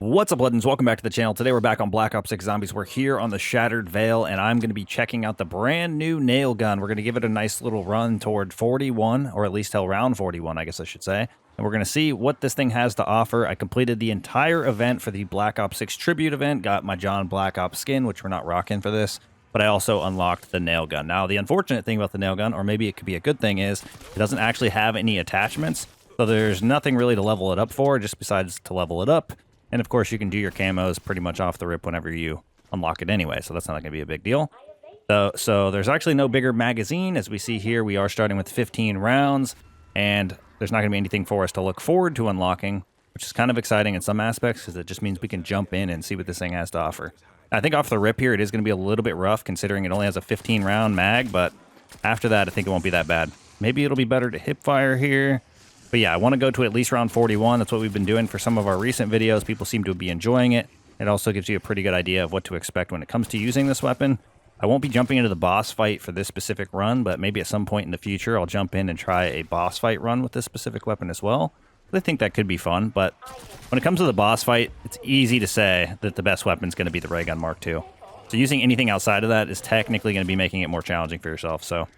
What's up, legends? Welcome back to the channel. Today we're back on Black Ops 6 Zombies. We're here on the Shattered Veil, and I'm going to be checking out the brand new nail gun. We're going to give it a nice little run toward 41, or at least till round 41, I guess I should say. And we're going to see what this thing has to offer. I completed the entire event for the Black Ops 6 Tribute event, got my John Black Ops skin, which we're not rocking for this, but I also unlocked the nail gun. Now, the unfortunate thing about the nail gun, or maybe it could be a good thing, is it doesn't actually have any attachments, so there's nothing really to level it up for, just besides to level it up. And of course, you can do your camos pretty much off the rip whenever you unlock it anyway, so that's not going to be a big deal. So there's actually no bigger magazine. As we see here, we are starting with 15 rounds, and there's not going to be anything for us to look forward to unlocking, which is kind of exciting in some aspects, because it just means we can jump in and see what this thing has to offer. I think off the rip here, it is going to be a little bit rough, considering it only has a 15-round mag, but after that, I think it won't be that bad. Maybe it'll be better to hip fire here. But yeah, I want to go to at least round 41. That's what we've been doing for some of our recent videos. People seem to be enjoying it. It also gives you a pretty good idea of what to expect when it comes to using this weapon. I won't be jumping into the boss fight for this specific run, but maybe at some point in the future, I'll jump in and try a boss fight run with this specific weapon as well. I think that could be fun, but when it comes to the boss fight, it's easy to say that the best weapon is going to be the Ray Gun Mark II. So using anything outside of that is technically going to be making it more challenging for yourself. So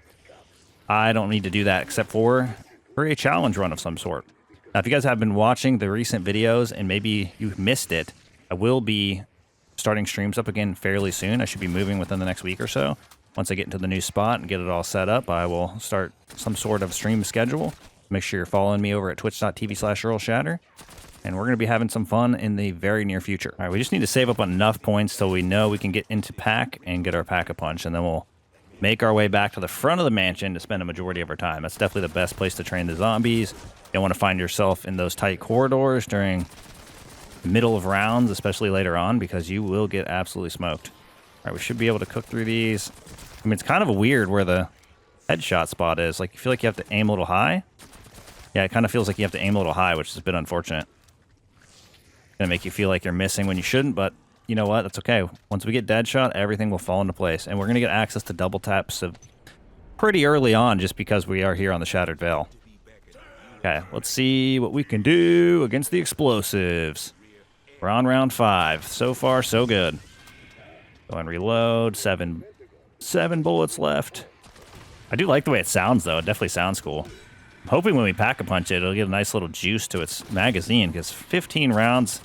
I don't need to do that except for a challenge run of some sort. Now, if you guys have been watching the recent videos and maybe you missed it, I will be starting streams up again fairly soon. I should be moving within the next week or so. Once I get into the new spot and get it all set up, I will start some sort of stream schedule. Make sure you're following me over at twitch.tv/Errl Shatter. And we're going to be having some fun in the very near future. All right, we just need to save up enough points so we know we can get into pack and get our pack-a-punch, and then we'll make our way back to the front of the mansion to spend a majority of our time. That's definitely the best place to train the zombies. You don't want to find yourself in those tight corridors during the middle of rounds, especially later on, because you will get absolutely smoked. All right, we should be able to cook through these. I mean, it's kind of weird where the headshot spot is. Like, you feel like you have to aim a little high. Yeah, it kind of feels like you have to aim a little high, which is a bit unfortunate. Gonna make you feel like you're missing when you shouldn't, but you know what? That's okay. Once we get dead shot, everything will fall into place. And we're going to get access to double taps pretty early on just because we are here on the Shattered Veil. Okay, let's see what we can do against the explosives. We're on round 5. So far, so good. Go and reload. Seven bullets left. I do like the way it sounds, though. It definitely sounds cool. I'm hoping when we pack-a-punch it, it'll get a nice little juice to its magazine, because 15 rounds...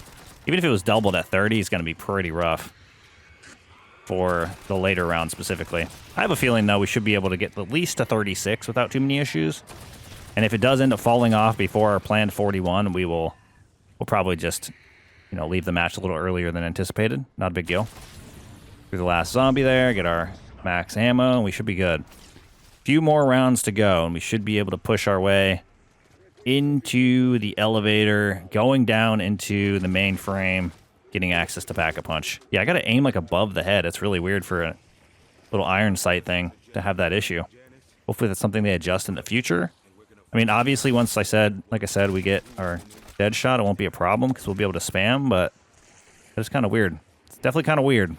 Even if it was doubled at 30, it's going to be pretty rough for the later rounds specifically. I have a feeling, though, we should be able to get at least to 36 without too many issues. And if it does end up falling off before our planned 41, we'll probably just, leave the match a little earlier than anticipated. Not a big deal. Through the last zombie there, get our max ammo, and we should be good. Few more rounds to go, and we should be able to push our way into the elevator, going down into the mainframe, getting access to Pack-a-Punch. Yeah, I gotta aim like above the head. It's really weird for a little iron sight thing to have that issue. Hopefully that's something they adjust in the future. I mean, obviously once like I said, we get our dead shot, it won't be a problem because we'll be able to spam, but it's kind of weird. It's definitely kind of weird.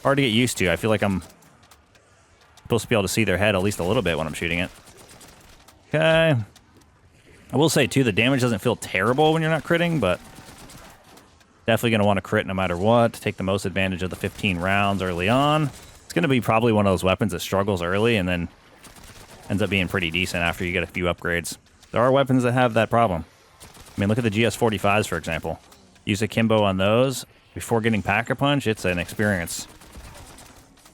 Hard to get used to. I feel like I'm supposed to be able to see their head at least a little bit when I'm shooting it. Okay. I will say, too, the damage doesn't feel terrible when you're not critting, but definitely going to want to crit no matter what to take the most advantage of the 15 rounds early on. It's going to be probably one of those weapons that struggles early and then ends up being pretty decent after you get a few upgrades. There are weapons that have that problem. I mean, look at the GS45s, for example. Use a Kimbo on those before getting Pack-a-Punch. It's an experience.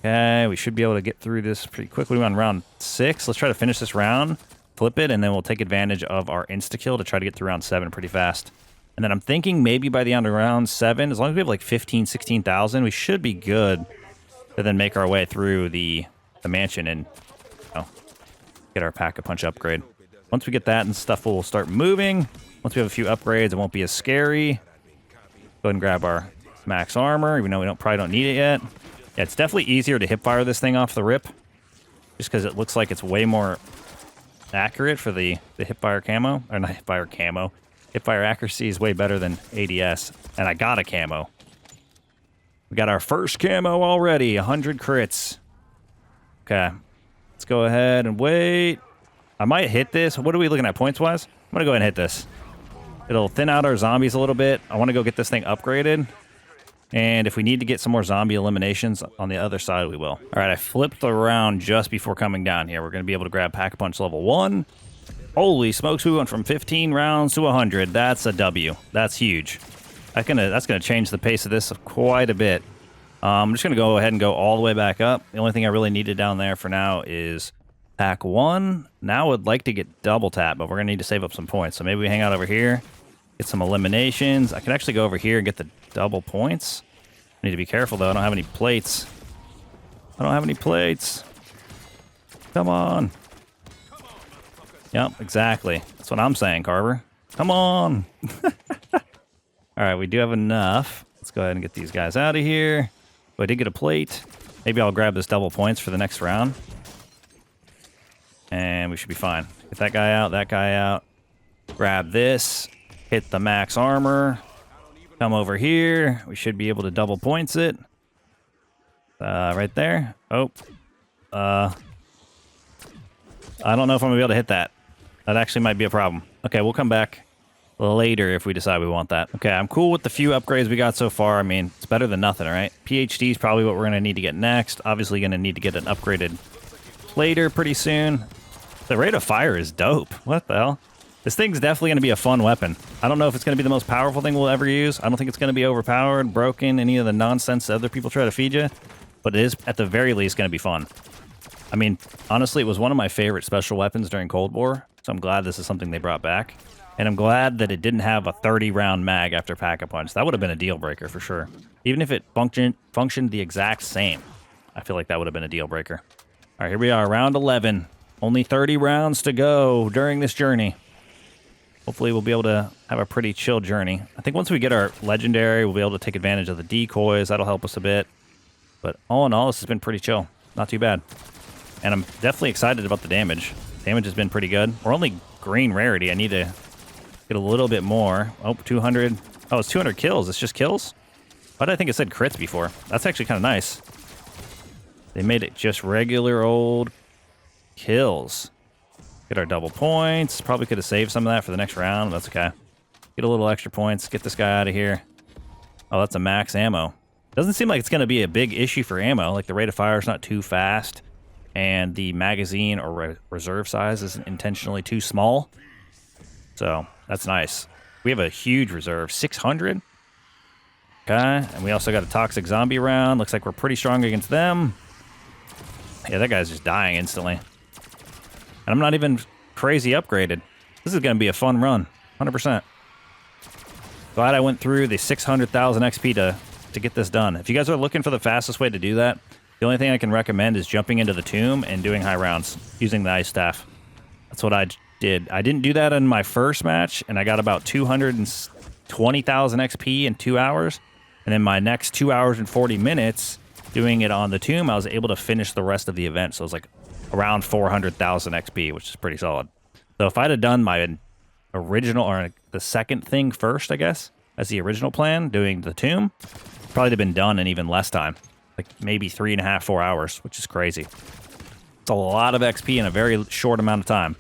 Okay, we should be able to get through this pretty quickly. We're on round 6. Let's try to finish this round. Flip it, and then we'll take advantage of our insta-kill to try to get through round 7 pretty fast. And then I'm thinking maybe by the end of round 7, as long as we have like 15, 16,000, we should be good to then make our way through the mansion and get our Pack-a-Punch upgrade. Once we get that and stuff, we'll start moving. Once we have a few upgrades, it won't be as scary. Go ahead and grab our max armor, even though we probably don't need it yet. Yeah, it's definitely easier to hip-fire this thing off the rip, just because it looks like it's way more accurate for the hipfire camo, or not hipfire camo. Hipfire accuracy is way better than ADS, and I got a camo. We got our first camo already, 100 crits. Okay, let's go ahead and wait. I might hit this. What are we looking at points-wise? I'm going to go ahead and hit this. It'll thin out our zombies a little bit. I want to go get this thing upgraded. And if we need to get some more zombie eliminations on the other side, we will. All right, I flipped around just before coming down here. We're going to be able to grab Pack-a-Punch level 1. Holy smokes, we went from 15 rounds to 100. That's a W. That's huge. That's gonna change the pace of this quite a bit. I'm just going to go ahead and go all the way back up. The only thing I really needed down there for now is Pack 1. Now I'd like to get double tap, but we're going to need to save up some points. So maybe we hang out over here, get some eliminations. I can actually go over here and get the double points. I need to be careful, though. I don't have any plates. I don't have any plates. Come on. Yep, exactly. That's what I'm saying, Carver. Come on. All right, we do have enough. Let's go ahead and get these guys out of here. Oh, I did get a plate. Maybe I'll grab this double points for the next round. And we should be fine. Get that guy out. Grab this. Hit the max armor. Come over here. We should be able to double points it. Right there. Oh. I don't know if I'm going to be able to hit that. That actually might be a problem. Okay, we'll come back later if we decide we want that. Okay, I'm cool with the few upgrades we got so far. I mean, it's better than nothing, all right? PhD is probably what we're going to need to get next. Obviously going to need to get an upgraded plater pretty soon. The rate of fire is dope. What the hell? This thing's definitely going to be a fun weapon. I don't know if it's going to be the most powerful thing we'll ever use. I don't think it's going to be overpowered, broken, any of the nonsense that other people try to feed you. But it is, at the very least, going to be fun. I mean, honestly, it was one of my favorite special weapons during Cold War. So I'm glad this is something they brought back. And I'm glad that it didn't have a 30-round mag after Pack-a-Punch. That would have been a deal breaker for sure. Even if it functioned the exact same, I feel like that would have been a deal breaker. All right, here we are, round 11. Only 30 rounds to go during this journey. Hopefully we'll be able to have a pretty chill journey. I think once we get our legendary, we'll be able to take advantage of the decoys. That'll help us a bit. But all in all, this has been pretty chill. Not too bad. And I'm definitely excited about the damage. Damage has been pretty good. We're only green rarity. I need to get a little bit more. Oh, 200. Oh, it's 200 kills. It's just kills? Why did I think it said crits before? That's actually kind of nice. They made it just regular old kills. Get our double points. Probably could have saved some of that for the next round. That's okay. Get a little extra points. Get this guy out of here. Oh, that's a max ammo. Doesn't seem like it's going to be a big issue for ammo. Like the rate of fire is not too fast. And the magazine or reserve size isn't intentionally too small. So that's nice. We have a huge reserve. 600. Okay. And we also got a toxic zombie round. Looks like we're pretty strong against them. Yeah, that guy's just dying instantly. And I'm not even crazy upgraded. This is going to be a fun run. 100%. Glad I went through the 600,000 XP to get this done. If you guys are looking for the fastest way to do that, the only thing I can recommend is jumping into the tomb and doing high rounds using the ice staff. That's what I did. I didn't do that in my first match, and I got about 220,000 XP in 2 hours. And then my next 2 hours and 40 minutes doing it on the tomb, I was able to finish the rest of the event. So it was like around 400,000 XP, which is pretty solid. So if I'd have done my original, or the second thing first, I guess, as the original plan, doing the tomb, probably have been done in even less time. Like maybe 3.5, 4 hours, which is crazy. It's a lot of XP in a very short amount of time.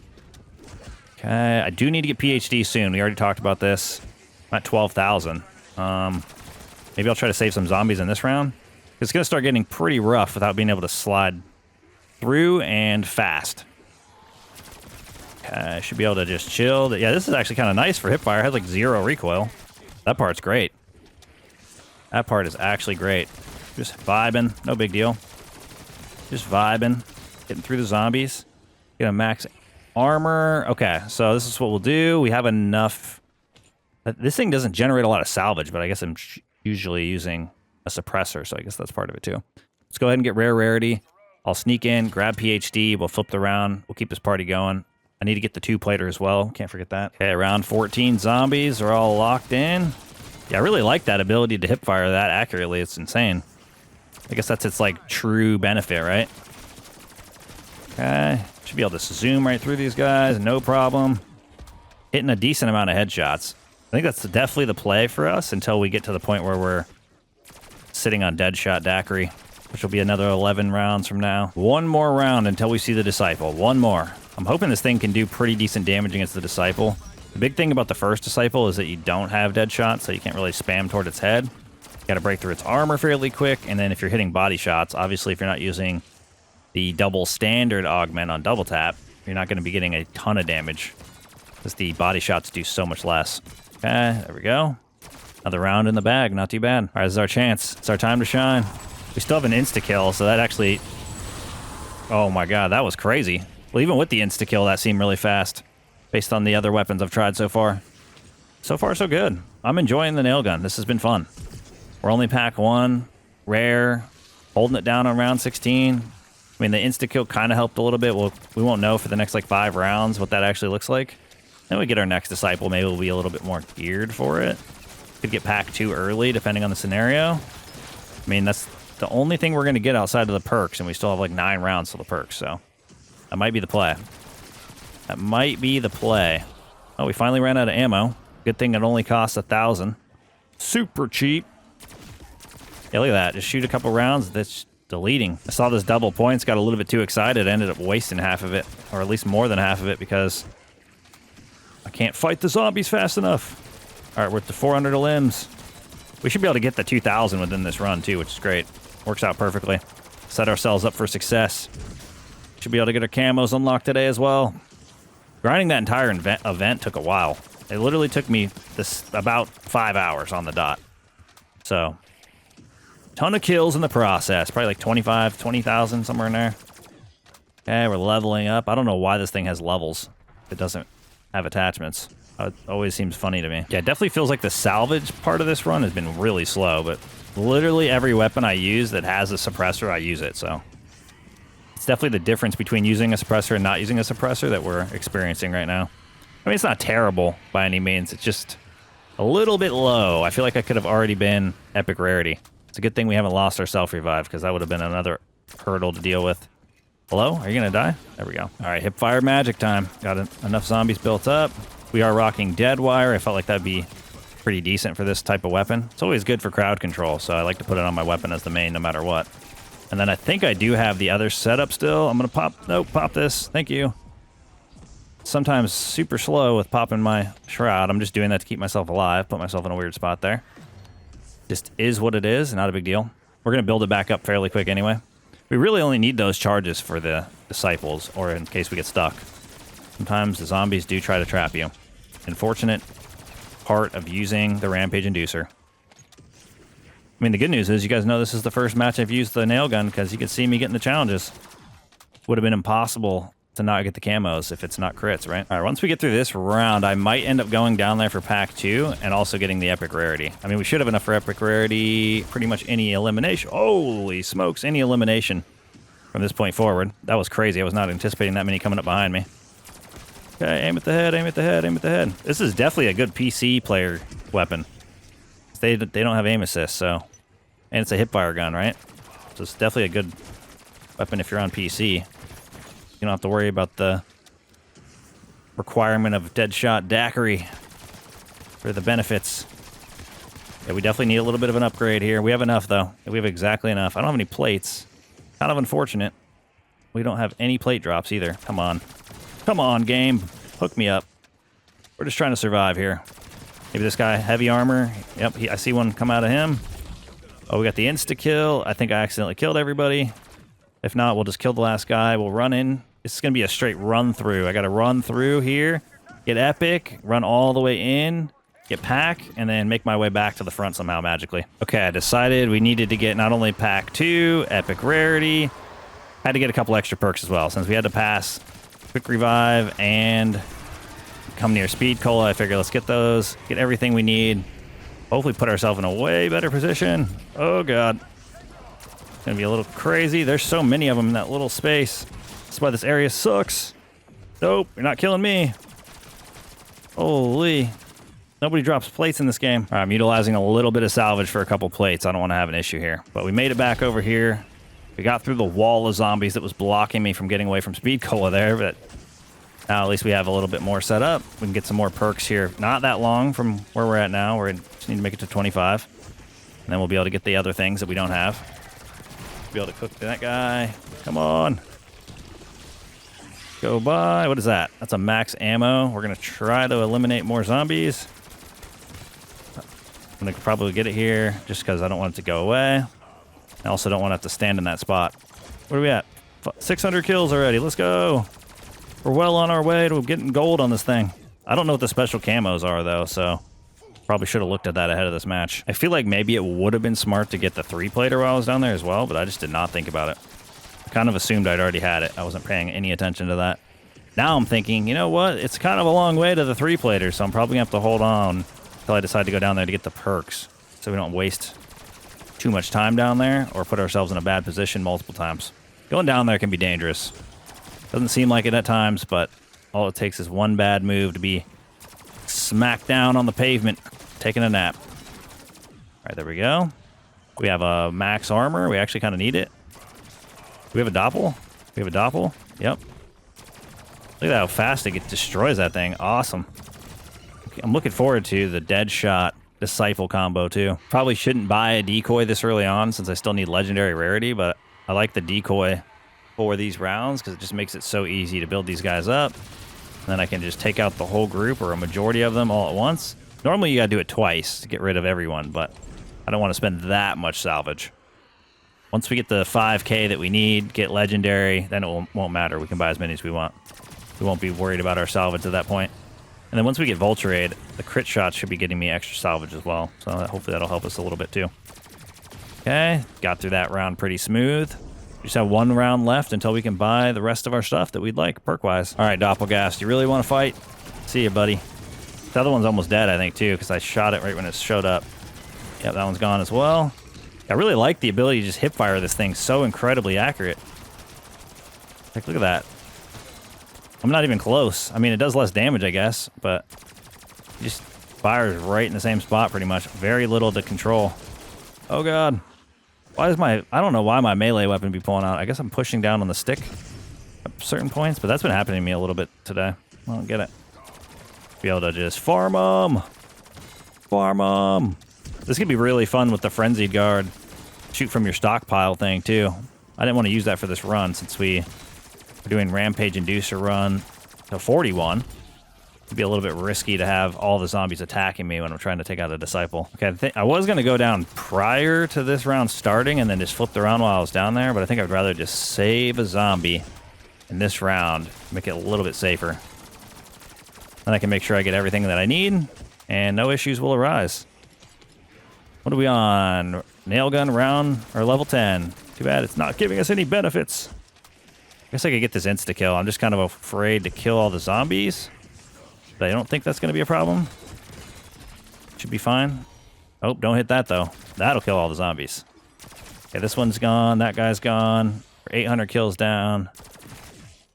Okay, I do need to get PhD soon. We already talked about this. I'm at 12,000. Maybe I'll try to save some zombies in this round. It's going to start getting pretty rough without being able to slide through and fast. Okay, I should be able to just chill. Yeah, this is actually kind of nice for hipfire. It has like 0 recoil. That part's great. That part is actually great. Just vibing. No big deal. Just vibing. Getting through the zombies. Get a max armor. Okay, so this is what we'll do. We have enough. This thing doesn't generate a lot of salvage, but I guess I'm usually using a suppressor, so I guess that's part of it too. Let's go ahead and get rare rarity. I'll sneak in, grab PhD. We'll flip the round. We'll keep this party going. I need to get the 2-plater as well. Can't forget that. Okay, round 14 zombies are all locked in. Yeah, I really like that ability to hipfire that accurately. It's insane. I guess that's its like true benefit, right? Okay, should be able to zoom right through these guys, no problem. Hitting a decent amount of headshots. I think that's definitely the play for us until we get to the point where we're sitting on Deadshot Daiquiri, which will be another 11 rounds from now. One more round until we see the Disciple. One more. I'm hoping this thing can do pretty decent damage against the Disciple. The big thing about the first disciple is that you don't have dead shots, so you can't really spam toward its head. You got to break through its armor fairly quick, and then if you're hitting body shots, obviously if you're not using the double standard augment on double tap, you're not going to be getting a ton of damage because the body shots do so much less. Okay, there we go. Another round in the bag, not too bad. All right, this is our chance. It's our time to shine. We still have an insta-kill, so that actually... Oh my god, that was crazy. Well, even with the insta-kill, that seemed really fast based on the other weapons I've tried so far. So far, so good. I'm enjoying the nail gun. This has been fun. We're only pack 1, rare, holding it down on round 16. I mean, the insta-kill kind of helped a little bit. We won't know for the next, like, 5 rounds what that actually looks like. Then we get our next disciple. Maybe we'll be a little bit more geared for it. Could get pack 2 early, depending on the scenario. I mean, that's the only thing we're going to get outside of the perks, and we still have, like, 9 rounds to the perks, so that might be the play. That might be the play. Oh, we finally ran out of ammo. Good thing it only costs 1,000. Super cheap. Yeah, look at that. Just shoot a couple rounds. That's deleting. I saw this double points, got a little bit too excited, ended up wasting half of it, or at least more than half of it, because I can't fight the zombies fast enough. All right, we're at the 400 limbs. We should be able to get the 2,000 within this run, too, which is great. Works out perfectly. Set ourselves up for success. Should be able to get our camos unlocked today as well. Grinding that entire event took a while. It literally took me about 5 hours on the dot. So, ton of kills in the process. Probably like 25, 20,000, somewhere in there. Okay, we're leveling up. I don't know why this thing has levels. It doesn't have attachments. It always seems funny to me. Yeah, it definitely feels like the salvage part of this run has been really slow, but literally every weapon I use that has a suppressor, I use it, so. It's definitely the difference between using a suppressor and not using a suppressor that we're experiencing right now. I mean, it's not terrible by any means. It's just a little bit low. I feel like I could have already been epic rarity. It's a good thing we haven't lost our self-revive, because that would have been another hurdle to deal with. Hello? Are you going to die? There we go. All right, hip-fire magic time. Got enough zombies built up. We are rocking dead wire. I felt like that'd be pretty decent for this type of weapon. It's always good for crowd control, so I like to put it on my weapon as the main no matter what. And then I think I do have the other setup still. I'm going to pop... Nope, pop this. Thank you. Sometimes super slow with popping my shroud. I'm just doing that to keep myself alive. Put myself in a weird spot there. Just is what it is. Not a big deal. We're going to build it back up fairly quick anyway. We really only need those charges for the disciples, or in case we get stuck. Sometimes the zombies do try to trap you. Unfortunate part of using the rampage inducer. I mean, the good news is you guys know this is the first match I've used the nail gun, because you can see me getting the challenges. Would have been impossible to not get the camos if it's not crits, right? All right, once we get through this round, I might end up going down there for pack 2 and also getting the epic rarity. I mean, we should have enough for epic rarity, pretty much any elimination. Holy smokes, any elimination from this point forward. That was crazy. I was not anticipating that many coming up behind me. Okay, aim at the head, aim at the head, aim at the head. This is definitely a good PC player weapon. They don't have aim assist, so... And it's a hipfire gun, right? So it's definitely a good weapon if you're on PC. You don't have to worry about the requirement of deadshot daiquiri for the benefits. Yeah, we definitely need a little bit of an upgrade here. We have enough, though. We have exactly enough. I don't have any plates. Kind of unfortunate. We don't have any plate drops either. Come on. Come on, game. Hook me up. We're just trying to survive here. Maybe this guy, heavy armor. Yep, I see one come out of him. Oh, we got the insta-kill. I think I accidentally killed everybody. If not, we'll just kill the last guy. We'll run in. This is going to be a straight run-through. I got to run through here, get epic, run all the way in, get pack, and then make my way back to the front somehow magically. Okay, I decided we needed to get not only pack 2, epic rarity, had to get a couple extra perks as well. Since we had to pass quick revive and come near speed cola, I figured let's get those, get everything we need. Hopefully put ourselves in a way better position. Oh, God. It's going to be a little crazy. There's so many of them in that little space. That's why this area sucks. Nope, you're not killing me. Holy. Nobody drops plates in this game. All right, I'm utilizing a little bit of salvage for a couple plates. I don't want to have an issue here. But we made it back over here. We got through the wall of zombies that was blocking me from getting away from speed cola there, but now at least we have a little bit more set up. We can get some more perks here. Not that long from where we're at now. We just need to make it to 25. And then we'll be able to get the other things that we don't have. Be able to cook that guy. Come on. Go by. What is that? That's a max ammo. We're going to try to eliminate more zombies. I'm going to probably get it here just because I don't want it to go away. I also don't want to have to stand in that spot. Where are we at? 600 kills already. Let's go. We're well on our way to getting gold on this thing. I don't know what the special camos are, though, so probably should have looked at that ahead of this match. I feel like maybe it would have been smart to get the 3-plater while I was down there as well, but I just did not think about it. I kind of assumed I'd already had it. I wasn't paying any attention to that. Now I'm thinking, you know what? It's kind of a long way to the 3-plater, so I'm probably going to have to hold on until I decide to go down there to get the perks so we don't waste too much time down there or put ourselves in a bad position multiple times. Going down there can be dangerous. Doesn't seem like it at times, but all it takes is one bad move to be smacked down on the pavement, taking a nap. All right, there we go. We have a max armor. We actually kind of need it. Do we have a doppel? We have a doppel. Yep. Look at how fast it destroys that thing. Awesome. I'm looking forward to the dead shot disciple combo, too. Probably shouldn't buy a decoy this early on since I still need legendary rarity, but I like the decoy for these rounds because it just makes it so easy to build these guys up. And then I can just take out the whole group or a majority of them all at once. Normally you gotta do it twice to get rid of everyone, but I don't want to spend that much salvage. Once we get the 5k that we need, get legendary, then it won't matter. We can buy as many as we want. We won't be worried about our salvage at that point. And then once we get Vulturade, the crit shots should be getting me extra salvage as well. So hopefully that'll help us a little bit too. Okay, got through that round pretty smooth. We just have one round left until we can buy the rest of our stuff that we'd like, perk-wise. All right, Doppelgast, you really want to fight? See ya, buddy. The other one's almost dead, I think, too, because I shot it right when it showed up. Yep, that one's gone as well. I really like the ability to just hip-fire this thing. So incredibly accurate. Like, look at that. I'm not even close. I mean, it does less damage, I guess, but it just fires right in the same spot, pretty much. Very little to control. Oh, God. Why is I don't know why my melee weapon be pulling out. I guess I'm pushing down on the stick at certain points, but that's been happening to me a little bit today. I don't get it. Be able to just farm them. Farm them. This could be really fun with the Frenzied Guard. Shoot from your stockpile thing, too. I didn't want to use that for this run since we're doing rampage inducer run to 41. It'd be a little bit risky to have all the zombies attacking me when I'm trying to take out a disciple. Okay, I was going to go down prior to this round starting and then just flipped around while I was down there, but I think I'd rather just save a zombie in this round, make it a little bit safer. Then I can make sure I get everything that I need, and no issues will arise. What are we on? Nail gun round, or level 10. Too bad it's not giving us any benefits. I guess I could get this insta-kill. I'm just kind of afraid to kill all the zombies. But I don't think that's going to be a problem. Should be fine. Oh, don't hit that, though. That'll kill all the zombies. Okay, this one's gone. That guy's gone. We're 800 kills down.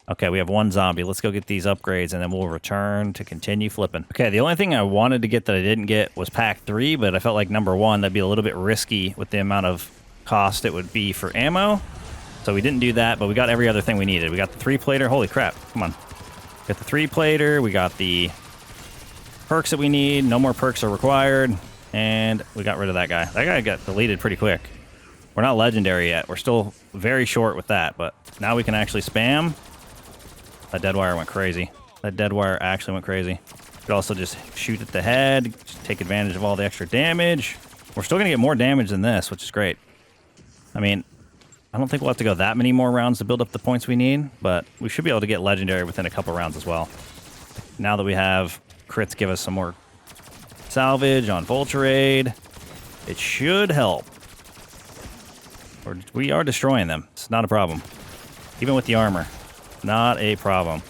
Okay, we have one zombie. Let's go get these upgrades, and then we'll return to continue flipping. Okay, the only thing I wanted to get that I didn't get was pack 3, but I felt like number 1, that'd be a little bit risky with the amount of cost it would be for ammo. So we didn't do that, but we got every other thing we needed. We got the 3-plater. Holy crap. Come on. Got the 3-plater. We got the perks that we need. No more perks are required. And we got rid of that guy. That guy got deleted pretty quick. We're not legendary yet. We're still very short with that, but now we can actually spam. That dead wire went crazy. That dead wire actually went crazy. Could also just shoot at the head, just take advantage of all the extra damage. We're still going to get more damage than this, which is great. I mean, I don't think we'll have to go that many more rounds to build up the points we need, but we should be able to get legendary within a couple rounds as well. Now that we have crits give us some more salvage on Vulturade, it should help. We are destroying them. It's not a problem. Even with the armor. Not a problem.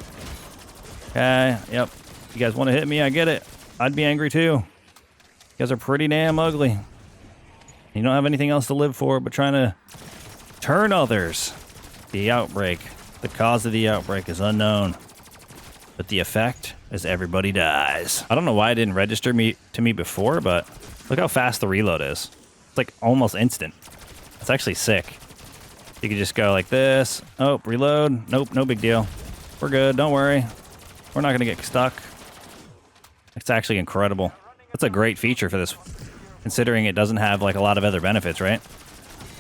Okay, yep. You guys want to hit me? I get it. I'd be angry too. You guys are pretty damn ugly. You don't have anything else to live for but trying to turn others. The outbreak. The cause of the outbreak is unknown. But the effect is everybody dies. I don't know why it didn't register to me before, but look how fast the reload is. It's like almost instant. It's actually sick. You can just go like this. Oh, reload. Nope, no big deal. We're good, don't worry. We're not gonna get stuck. It's actually incredible. That's a great feature for this, considering it doesn't have like a lot of other benefits, right?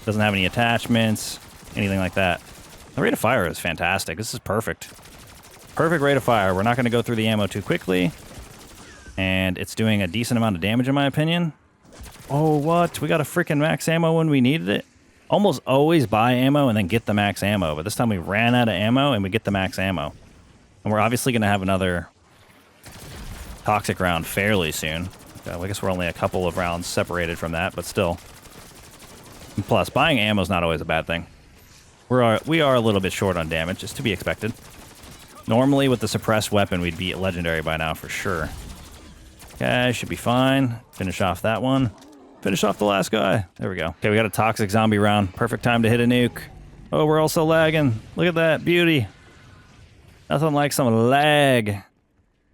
Doesn't have any attachments, anything like that. The rate of fire is fantastic. This is perfect. perfect rate of fire. We're not going to go through the ammo too quickly. And it's doing a decent amount of damage in my opinion. Oh, what? We got a freaking max ammo when we needed it? Almost always buy ammo and then get the max ammo. But this time we ran out of ammo and we get the max ammo. And we're obviously going to have another toxic round fairly soon. I guess we're only a couple of rounds separated from that, but still. And plus, buying ammo is not always a bad thing. We are a little bit short on damage, just to be expected. Normally, with the suppressed weapon, we'd be legendary by now for sure. Okay, should be fine. Finish off that one. Finish off the last guy. There we go. Okay, we got a toxic zombie round. Perfect time to hit a nuke. Oh, we're also lagging. Look at that beauty. Nothing like some lag.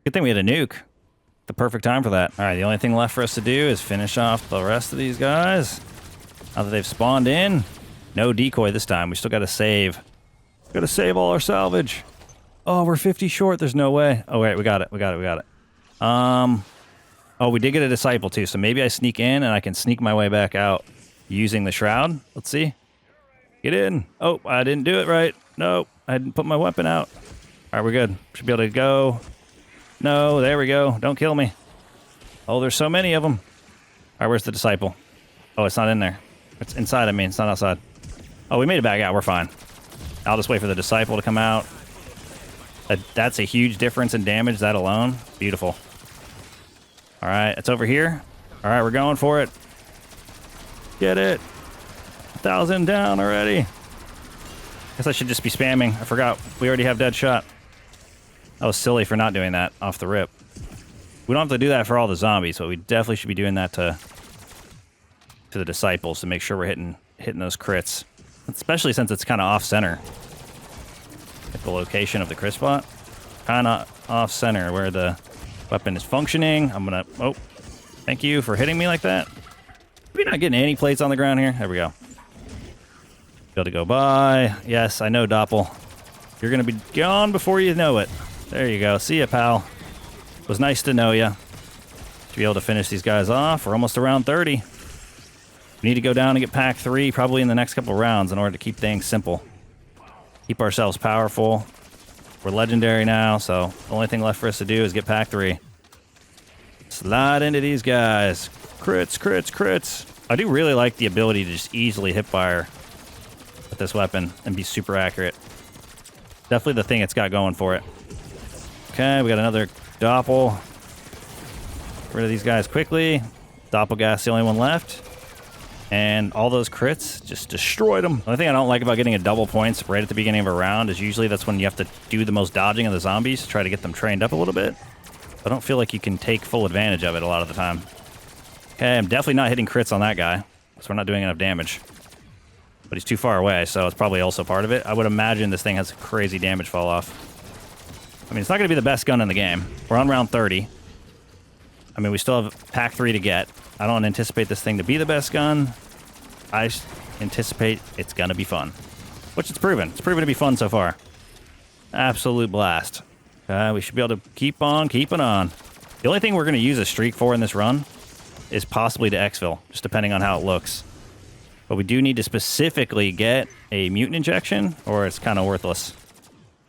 Good thing we had a nuke. The perfect time for that. All right, the only thing left for us to do is finish off the rest of these guys. Now that they've spawned in. No decoy this time. We still got to save. Got to save all our salvage. Oh, we're 50 short. There's no way. Oh, wait, we got it. Oh, we did get a disciple too, so maybe I sneak in and I can sneak my way back out using the shroud. Let's see. Get in. Oh, I didn't do it right. No, I didn't put my weapon out. All right, we're good. Should be able to go. No, there we go. Don't kill me. Oh, there's so many of them. All right, where's the disciple? Oh, it's not in there. It's inside of me. It's not outside. Oh, we made it back out. We're fine. I'll just wait for the disciple to come out. That's a huge difference in damage, that alone. Beautiful. All right, it's over here. All right, we're going for it. Get it. 1,000 down already. Guess I should just be spamming. I forgot. We already have dead shot. I was silly for not doing that off the rip. We don't have to do that for all the zombies, but we definitely should be doing that to the disciples to make sure we're hitting those crits. Especially since it's kind of off-center. At the location of the crit spot. Kind of off-center where the weapon is functioning. I'm gonna... Oh, thank you for hitting me like that. We're not getting any plates on the ground here. There we go. Be able to go by. Yes, I know, Doppel. You're gonna be gone before you know it. There you go. See ya, pal. It was nice to know ya. To be able to finish these guys off. We're almost around 30. We need to go down and get pack 3 probably in the next couple rounds in order to keep things simple. Keep ourselves powerful. We're legendary now, so the only thing left for us to do is get pack 3. Slide into these guys. Crits, crits, crits. I do really like the ability to just easily hip fire with this weapon and be super accurate. Definitely the thing it's got going for it. Okay, we got another Doppel. Get rid of these guys quickly. Doppelgas, the only one left. And all those crits just destroyed them. The only thing I don't like about getting a double points right at the beginning of a round is usually that's when you have to do the most dodging of the zombies to try to get them trained up a little bit. I don't feel like you can take full advantage of it a lot of the time. Okay, I'm definitely not hitting crits on that guy, so we're not doing enough damage. But he's too far away, so it's probably also part of it. I would imagine this thing has crazy damage fall off. I mean, it's not going to be the best gun in the game. We're on round 30. I mean, we still have pack 3 to get. I don't anticipate this thing to be the best gun. I anticipate it's going to be fun. Which it's proven. It's proven to be fun so far. Absolute blast. We should be able to keep on keeping on. The only thing we're going to use a streak for in this run is possibly to exfil, just depending on how it looks. But we do need to specifically get a mutant injection, or it's kind of worthless.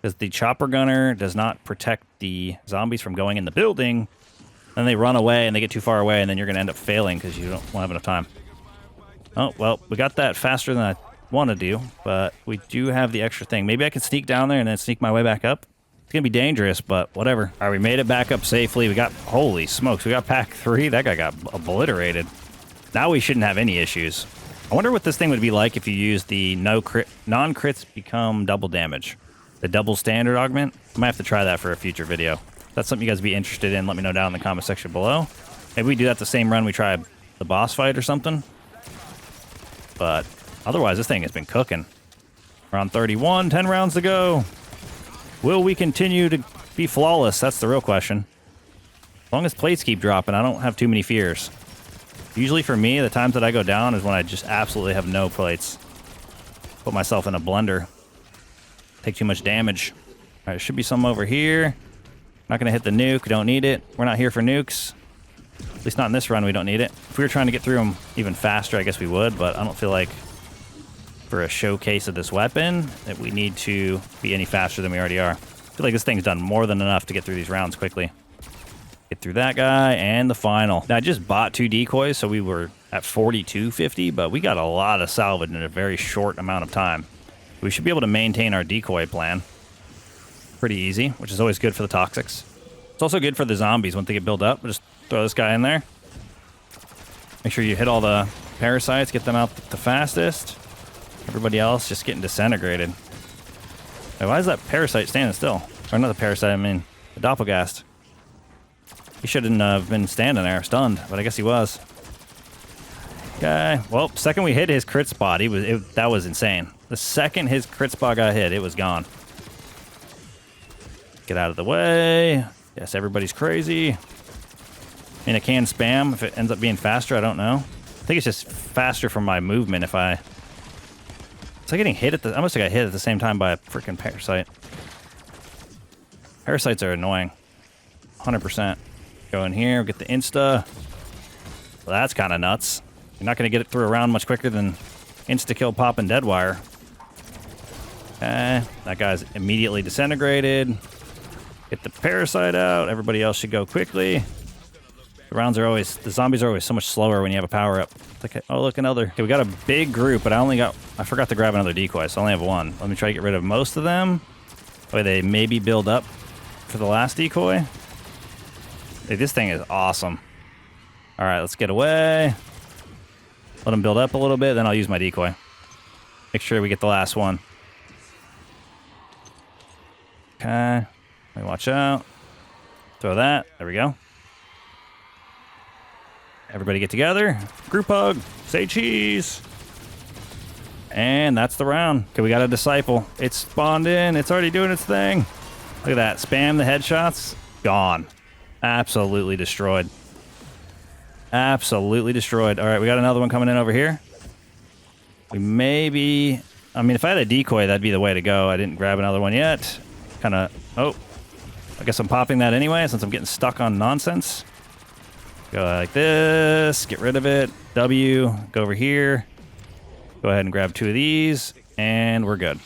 Because the chopper gunner does not protect the zombies from going in the building. Then they run away and they get too far away, and then you're going to end up failing because you won't have enough time. Oh, well, we got that faster than I want to do, but we do have the extra thing. Maybe I can sneak down there and then sneak my way back up. It's going to be dangerous, but whatever. All right, we made it back up safely. We got, holy smokes, we got pack 3. That guy got obliterated. Now we shouldn't have any issues. I wonder what this thing would be like if you use the non-crits become double damage. The double standard augment. I might have to try that for a future video. If that's something you guys would be interested in, let me know down in the comment section below. Maybe we do that the same run we try the boss fight or something. But otherwise, this thing has been cooking. Round 31, 10 rounds to go. Will we continue to be flawless? That's the real question. As long as plates keep dropping, I don't have too many fears. Usually for me, the times that I go down is when I just absolutely have no plates. Put myself in a blender. Take too much damage. All right, there should be some over here. Not going to hit the nuke. We don't need it. We're not here for nukes. At least not in this run, we don't need it. If we were trying to get through them even faster, I guess we would, but I don't feel like for a showcase of this weapon that we need to be any faster than we already are. feel like this thing's done more than enough to get through these rounds quickly. Get through that guy and the final. Now, I just bought 2 decoys, so we were at 4250, but we got a lot of salvage in a very short amount of time. We should be able to maintain our decoy plan pretty easy, which is always good for the toxics. It's also good for the zombies when they get built up. Just throw this guy in there. Make sure you hit all the parasites, get them out the fastest. Everybody else just getting disintegrated. Wait, why is that parasite standing still? Or not the parasite, I mean the doppelgast. He shouldn't have been standing there stunned, but I guess he was. Okay, well, second we hit his crit spot, that was insane. The second his crit spot got hit, it was gone. Get out of the way. Yes, everybody's crazy. I mean, I can spam if it ends up being faster, I don't know. I think it's just faster from my movement if I... It's like getting hit I must have got hit at the same time by a freaking parasite. Parasites are annoying. 100%. Go in here, get the insta. Well, that's kind of nuts. You're not going to get it through a round much quicker than insta-kill pop and deadwire. Okay, that guy's immediately disintegrated. Get the parasite out. Everybody else should go quickly. The zombies are always so much slower when you have a power up. Okay, oh, look, another. Okay, we got a big group, but I forgot to grab another decoy, so I only have one. Let me try to get rid of most of them. That way they maybe build up for the last decoy. Hey, this thing is awesome. All right, let's get away. Let them build up a little bit, then I'll use my decoy. Make sure we get the last one. Okay, let me watch out. Throw that, there we go. Everybody get together. Group hug. Say cheese. And that's the round. Okay, we got a disciple. It's spawned in. It's already doing its thing. Look at that. Spam the headshots. Gone. Absolutely destroyed. Absolutely destroyed. All right, we got another one coming in over here. We maybe... I mean, if I had a decoy, that'd be the way to go. I didn't grab another one yet. Kind of... Oh. I guess I'm popping that anyway since I'm getting stuck on nonsense. Go like this, get rid of it. W, go over here. Go ahead and grab 2 of these, and we're good.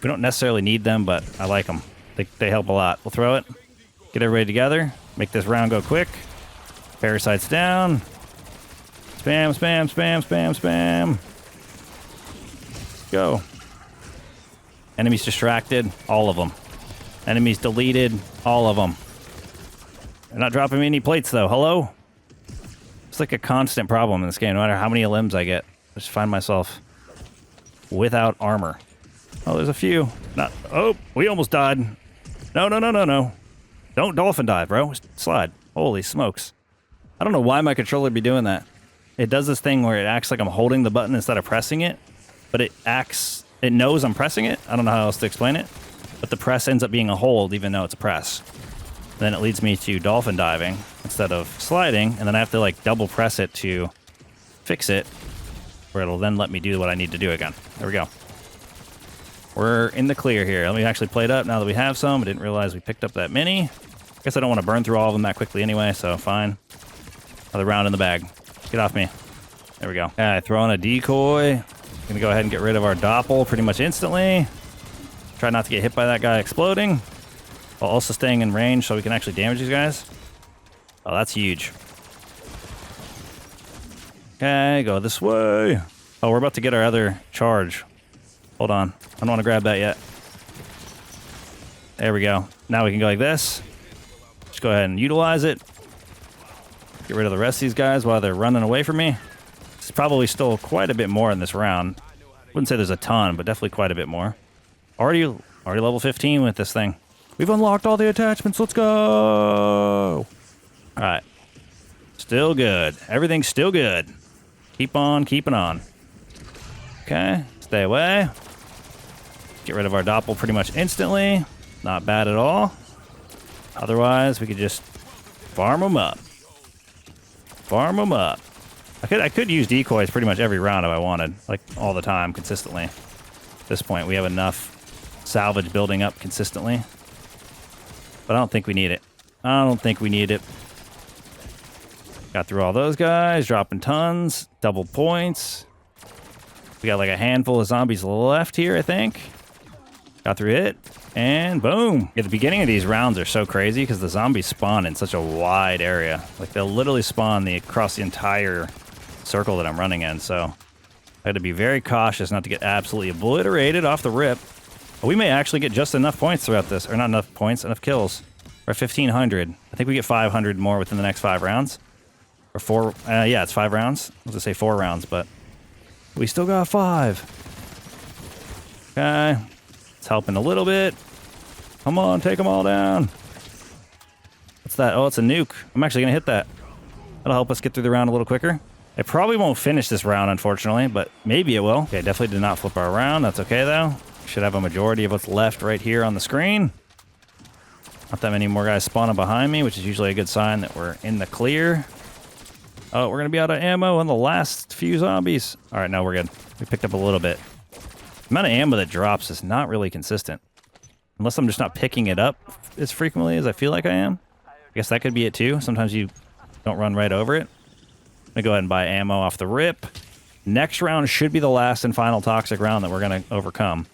We don't necessarily need them, but I like them. They help a lot. We'll throw it. Get everybody together. Make this round go quick. Parasites down. Spam, spam, spam, spam, spam. Go. Enemies distracted, all of them. Enemies deleted, all of them. They're not dropping me any plates, though. Hello? It's like a constant problem in this game. No matter how many limbs I get, I just find myself without armor. Oh, there's a few. Oh, we almost died. No, no, no, no, no. Don't dolphin dive, bro. Slide. Holy smokes. I don't know why my controller would be doing that. It does this thing where it acts like I'm holding the button instead of pressing it, but it knows I'm pressing it. I don't know how else to explain it, but the press ends up being a hold even though it's a press. Then it leads me to dolphin diving instead of sliding, and then I have to like double press it to fix it, where it'll then let me do what I need to do again. There we go. We're in the clear here. Let me actually play it up now that we have some. I didn't realize we picked up that many. I guess I don't want to burn through all of them that quickly anyway, so fine. Another round in the bag. Get off me. There we go. All right, throw in a decoy. Gonna go ahead and get rid of our doppel pretty much instantly. Try not to get hit by that guy exploding, while also staying in range so we can actually damage these guys. Oh, that's huge. Okay, go this way. Oh, we're about to get our other charge. Hold on. I don't want to grab that yet. There we go. Now we can go like this. Just go ahead and utilize it. Get rid of the rest of these guys while they're running away from me. There's probably still quite a bit more in this round. Wouldn't say there's a ton, but definitely quite a bit more. Already level 15 with this thing. We've unlocked all the attachments. Let's go. All right. Still good. Everything's still good. Keep on keeping on. Okay. Stay away. Get rid of our doppel pretty much instantly. Not bad at all. Otherwise, we could just farm them up. Farm them up. I could use decoys pretty much every round if I wanted. Like, all the time, consistently. At this point, we have enough salvage building up consistently. But I don't think we need it. I don't think we need it. Got through all those guys, dropping tons, double points. We got like a handful of zombies left here, I think. Got through it, and boom. Yeah, the beginning of these rounds are so crazy because the zombies spawn in such a wide area. Like, they'll literally spawn across the entire circle that I'm running in, so I had to be very cautious not to get absolutely obliterated off the rip. But we may actually get just enough points throughout this, or not enough points, enough kills. We're at 1,500. I think we get 500 more within the next 5 rounds. Or 4, yeah, it's 5 rounds. I was gonna say 4 rounds, but we still got 5. Okay. It's helping a little bit. Come on, take them all down. What's that? Oh, it's a nuke. I'm actually going to hit that. That'll help us get through the round a little quicker. It probably won't finish this round, unfortunately, but maybe it will. Okay, definitely did not flip our round. That's okay, though. Should have a majority of what's left right here on the screen. Not that many more guys spawning behind me, which is usually a good sign that we're in the clear. Oh, we're going to be out of ammo on the last few zombies. All right, no, we're good. We picked up a little bit. The amount of ammo that drops is not really consistent. Unless I'm just not picking it up as frequently as I feel like I am. I guess that could be it too. Sometimes you don't run right over it. I'm going to go ahead and buy ammo off the rip. Next round should be the last and final toxic round that we're going to overcome.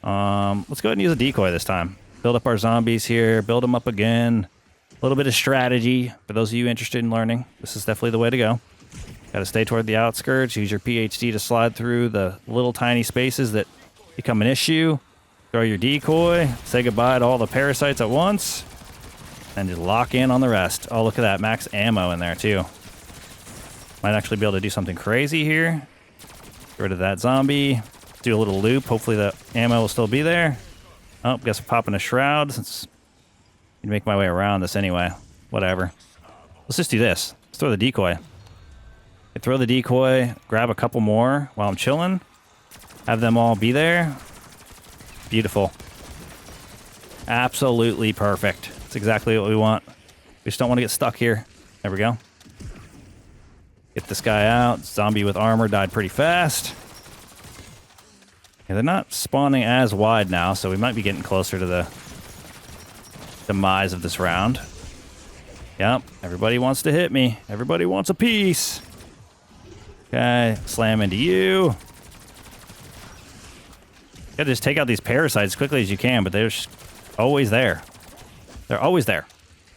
Let's go ahead and use a decoy this time. Build up our zombies here. Build them up again. A little bit of strategy. For those of you interested in learning, this is definitely the way to go. Got to stay toward the outskirts. Use your PhD to slide through the little tiny spaces that become an issue. Throw your decoy. Say goodbye to all the parasites at once. And just lock in on the rest. Oh, look at that. Max ammo in there, too. Might actually be able to do something crazy here. Get rid of that zombie. Do a little loop. Hopefully the ammo will still be there. Oh, guess I'm popping a shroud since I can make my way around this anyway. Whatever. Let's just do this. Let's throw the decoy. Throw the decoy, grab a couple more while I'm chilling. Have them all be there. Beautiful. Absolutely perfect. That's exactly what we want. We just don't want to get stuck here. There we go. Get this guy out. Zombie with armor died pretty fast. Yeah, they're not spawning as wide now, so we might be getting closer to the demise of this round. Yep, everybody wants to hit me. Everybody wants a piece. Okay, slam into you. You gotta just take out these parasites as quickly as you can, but they're just always there. They're always there.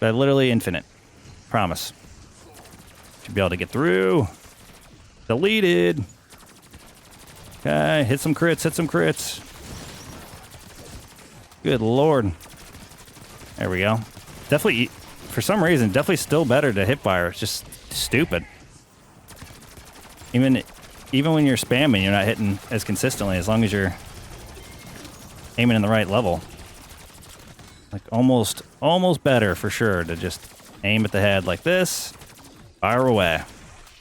They're literally infinite. Promise. Should be able to get through. Deleted. Okay, hit some crits, hit some crits. Good lord. There we go. Definitely, for some reason, definitely still better to hip fire. It's just stupid. Even when you're spamming, you're not hitting as consistently as long as you're aiming in the right level. Like almost better for sure to just aim at the head like this, fire away.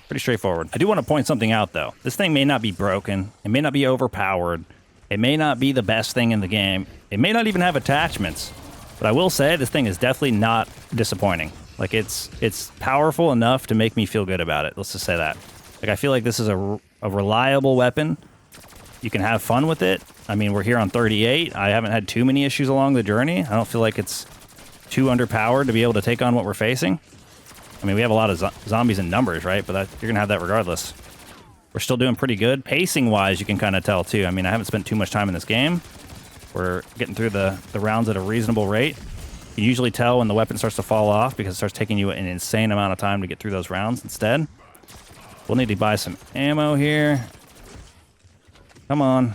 Pretty straightforward. I do want to point something out though. This thing may not be broken. It may not be overpowered. It may not be the best thing in the game. It may not even have attachments. But I will say this thing is definitely not disappointing. Like it's powerful enough to make me feel good about it. Let's just say that. Like, I feel like this is a reliable weapon. You can have fun with it. I mean, we're here on 38. I haven't had too many issues along the journey. I don't feel like it's too underpowered to be able to take on what we're facing. I mean, we have a lot of zombies in numbers, right? But you're going to have that regardless. We're still doing pretty good. Pacing-wise, you can kind of tell, too. I mean, I haven't spent too much time in this game. We're getting through the rounds at a reasonable rate. You usually tell when the weapon starts to fall off because it starts taking you an insane amount of time to get through those rounds instead. We'll need to buy some ammo here. Come on.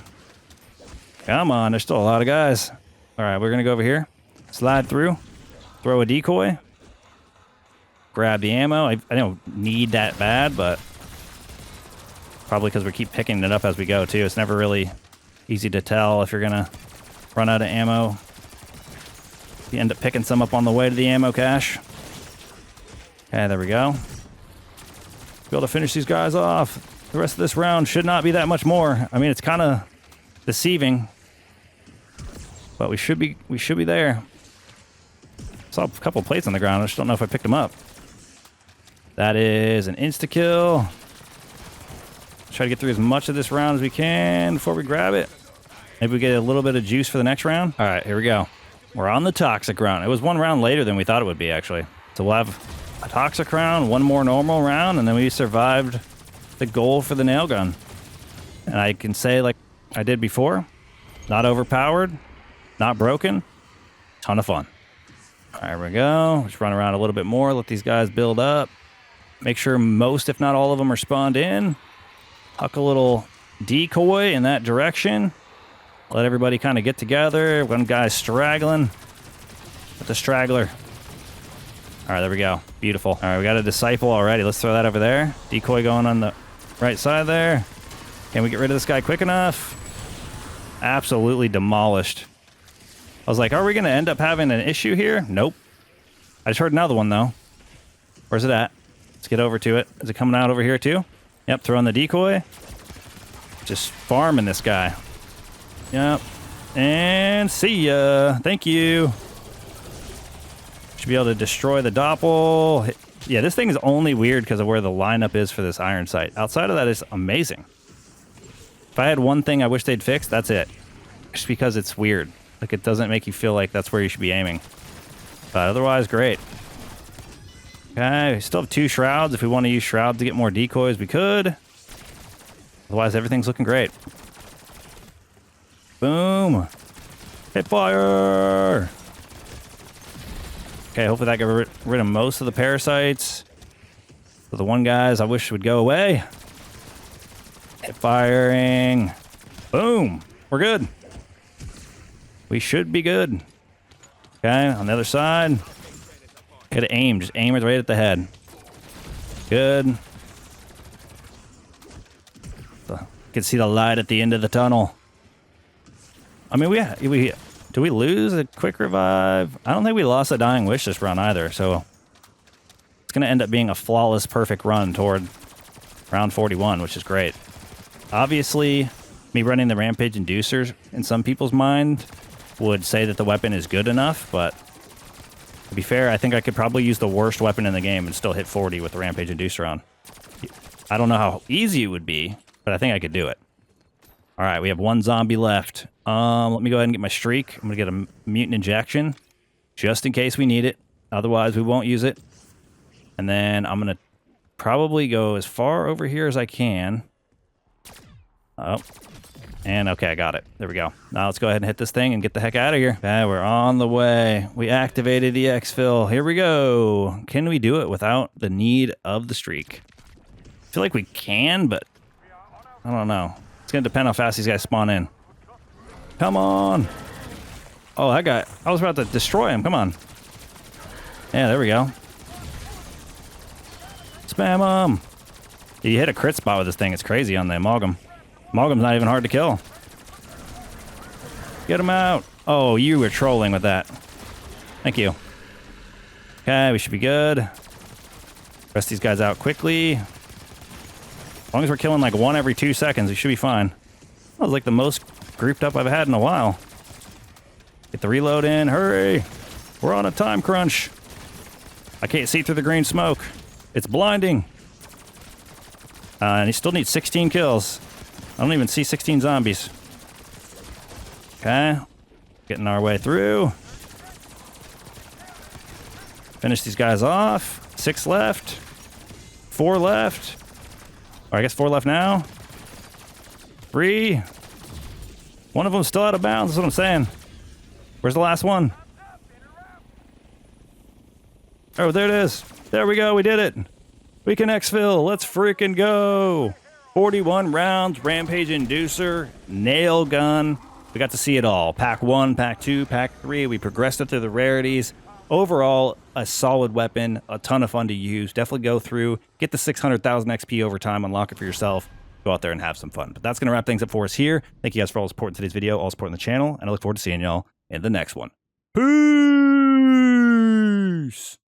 Come on, there's still a lot of guys. All right, we're going to go over here. Slide through. Throw a decoy. Grab the ammo. I don't need that bad, but probably because we keep picking it up as we go, too. It's never really easy to tell if you're going to run out of ammo. You end up picking some up on the way to the ammo cache. Okay, there we go. Be able to finish these guys off. The rest of this round should not be that much more. I mean, it's kind of deceiving, but we should be there. Saw a couple plates on the ground. I just don't know if I picked them up. That is an insta kill. Try to get through as much of this round as we can before we grab it. Maybe we get a little bit of juice for the next round. All right, here we go. We're on the toxic round. It was one round later than we thought it would be, actually. So we'll have a toxic round, one more normal round, and then we survived the goal for the nail gun. And I can say, like I did before, Not overpowered. Not broken. Ton of fun. All right, here we go. Just run around a little bit more. Let these guys build up. Make sure most, if not all of them, are spawned in. Huck a little decoy in that direction. Let everybody kind of get together. One guy's straggling. With the straggler. All right, there we go. Beautiful. All right, we got a disciple already. Let's throw that over there. Decoy going on the right side there. Can we get rid of this guy quick enough? Absolutely demolished. I was like, are we going to end up having an issue here? Nope. I just heard another one, though. Where's it at? Let's get over to it. Is it coming out over here, too? Yep, throwing the decoy. Just farming this guy. Yep. And see ya. Thank you. Should be able to destroy the doppel. Yeah, this thing is only weird because of where the lineup is for this iron sight. Outside of that, it's amazing. If I had one thing I wish they'd fix, that's it. Just because it's weird. Like, it doesn't make you feel like that's where you should be aiming. But otherwise, great. Okay, we still have 2 shrouds. If we want to use shrouds to get more decoys, we could. Otherwise, everything's looking great. Boom. Hit fire. Okay, hopefully that got rid of most of the parasites. So the one guys I wish would go away. Hit firing. Boom. We're good. We should be good. Okay, on the other side. Gotta aim. Just aim it right at the head. Good. You can see the light at the end of the tunnel. I mean, do we lose a quick revive? I don't think we lost a dying wish this run either, so it's going to end up being a flawless, perfect run toward round 41, which is great. Obviously, me running the rampage inducers in some people's mind would say that the weapon is good enough, but to be fair, I think I could probably use the worst weapon in the game and still hit 40 with the rampage inducer on. I don't know how easy it would be, but I think I could do it. All right, we have 1 zombie left. Let me go ahead and get my streak. I'm going to get a mutant injection just in case we need it. Otherwise, we won't use it. And then I'm going to probably go as far over here as I can. Oh, and okay, I got it. There we go. Now let's go ahead and hit this thing and get the heck out of here. Okay, we're on the way. We activated the exfil. Here we go. Can we do it without the need of the streak? I feel like we can, but I don't know. It's going to depend how fast these guys spawn in. Come on. Oh, that guy. I was about to destroy him. Come on. Yeah, there we go. Spam him. You hit a crit spot with this thing. It's crazy on the amalgam. Amalgam's not even hard to kill. Get him out. Oh, you were trolling with that. Thank you. Okay, we should be good. Rest these guys out quickly. As long as we're killing like 1 every 2 seconds, we should be fine. That was like the most grouped up I've had in a while. Get the reload in. Hurry. We're on a time crunch. I can't see through the green smoke. It's blinding. And he still needs 16 kills. I don't even see 16 zombies. Okay. Getting our way through. Finish these guys off. 6 left. 4 left. Or I guess 4 left now. 3. One of them's still out of bounds, that's what I'm saying. Where's the last one? Oh, there it is. There we go, we did it. We can exfil, let's freaking go. 41 rounds, rampage inducer, nail gun. We got to see it all. Pack 1, Pack 2, Pack 3. We progressed it through the rarities. Overall, a solid weapon, a ton of fun to use. Definitely go through, get the 600,000 XP over time, unlock it for yourself. Go out there and have some fun. But that's going to wrap things up for us here. Thank you guys for all the support in today's video, all support in the channel, and I look forward to seeing y'all in the next one. Peace!